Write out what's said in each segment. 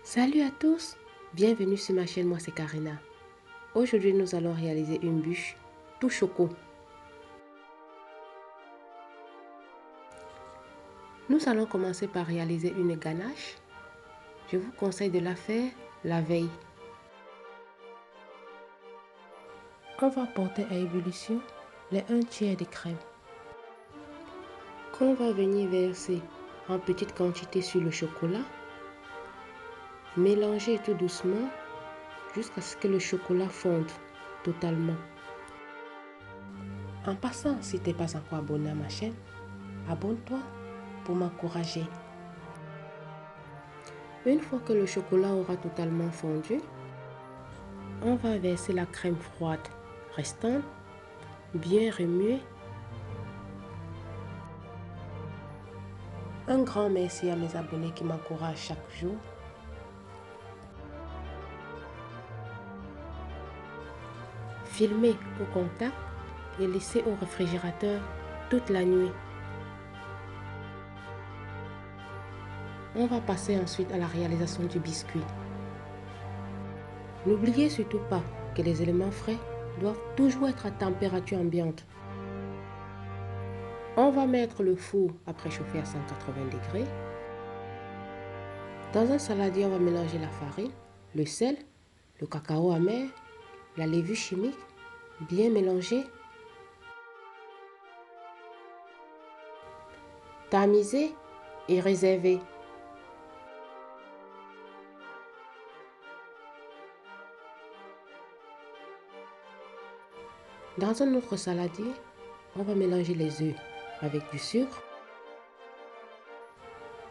Salut à tous, bienvenue sur ma chaîne, moi c'est Karina. Aujourd'hui nous allons réaliser une bûche tout choco. Nous allons commencer par réaliser une ganache. Je vous conseille de la faire la veille. On va porter à ébullition les 1/3 de crème qu'on va venir verser en petite quantité sur le chocolat. Mélanger tout doucement jusqu'à ce que le chocolat fonde totalement. En passant, si tu n'es pas encore abonné à ma chaîne, abonne-toi pour m'encourager. Une fois que le chocolat aura totalement fondu, on va verser la crème froide restante, bien remuer. Un grand merci à mes abonnés qui m'encouragent chaque jour. Filmer au contact et laisser au réfrigérateur toute la nuit. On va passer ensuite à la réalisation du biscuit. N'oubliez surtout pas que les éléments frais doivent toujours être à température ambiante. On va mettre le four à préchauffer à 180 degrés. Dans un saladier, on va mélanger la farine, le sel, le cacao amer, la levure chimique, bien mélanger. Tamiser et réserver. Dans un autre saladier, on va mélanger les œufs avec du sucre.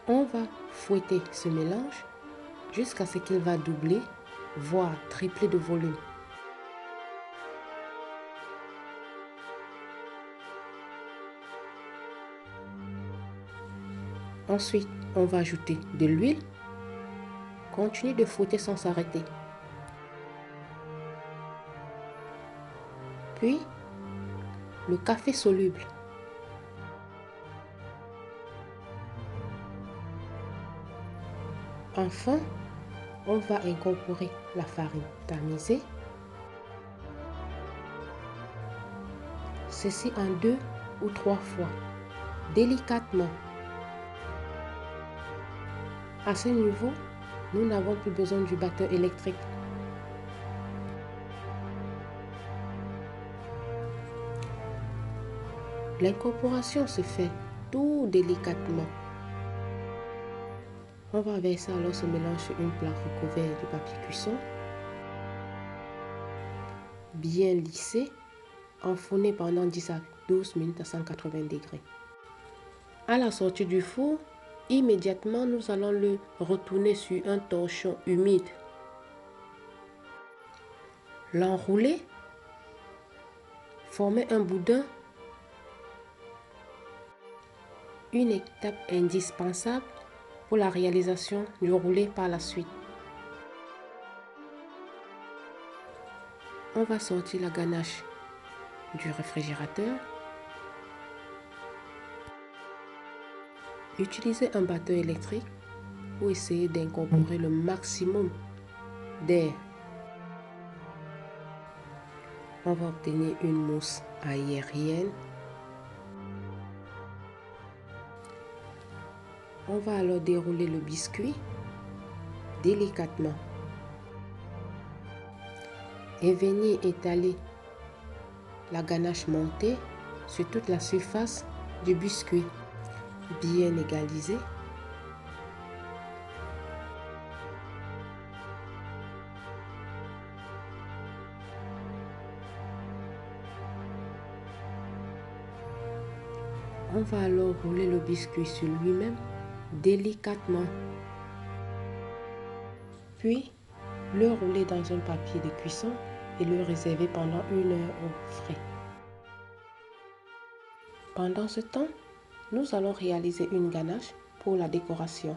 On va fouetter ce mélange jusqu'à ce qu'il va doubler, voire tripler de volume. Ensuite, on va ajouter de l'huile. Continue de fouetter sans s'arrêter. Puis, le café soluble. Enfin, on va incorporer la farine tamisée. Ceci en 2 ou 3 fois, délicatement. À ce niveau, nous n'avons plus besoin du batteur électrique. L'incorporation se fait tout délicatement. On va verser alors ce mélange sur une plaque recouverte de papier cuisson. Bien lissé, enfourné pendant 10 à 12 minutes à 180 degrés. À la sortie du four, immédiatement nous allons le retourner sur un torchon humide. L'enrouler, former un boudin. Une étape indispensable pour la réalisation du roulé par la suite. On va sortir la ganache du réfrigérateur. Utilisez un batteur électrique pour essayer d'incorporer le maximum d'air. On va obtenir une mousse aérienne. On va alors dérouler le biscuit délicatement et venir étaler la ganache montée sur toute la surface du biscuit, bien égalisé. On va alors rouler le biscuit sur lui-même délicatement, puis le rouler dans un papier de cuisson et le réserver pendant 1 heure au frais. Pendant ce temps, nous allons réaliser une ganache pour la décoration.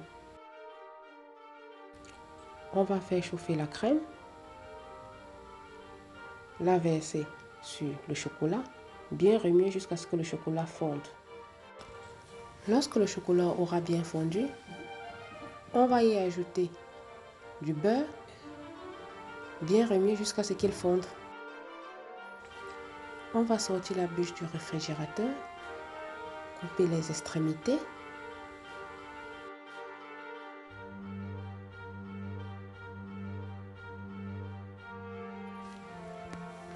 On va faire chauffer la crème, la verser sur le chocolat, bien remuer jusqu'à ce que le chocolat fonde. Lorsque le chocolat aura bien fondu, on va y ajouter du beurre, bien remuer jusqu'à ce qu'il fonde. On va sortir la bûche du réfrigérateur, couper les extrémités.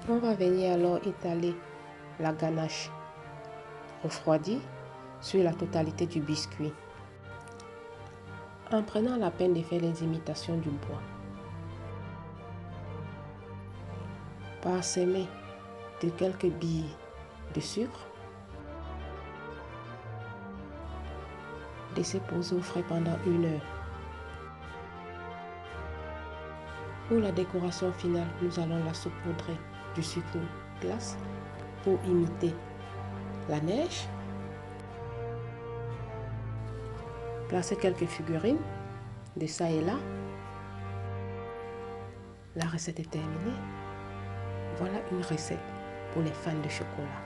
On va venir alors étaler la ganache refroidie sur la totalité du biscuit, en prenant la peine de faire les imitations du bois. Parsemer de quelques billes de sucre. Laisser poser au frais pendant 1 heure. Pour la décoration finale, nous allons la saupoudrer du sucre glace pour imiter la neige. Placer quelques figurines de ça et là. La recette est terminée. Voilà une recette pour les fans de chocolat.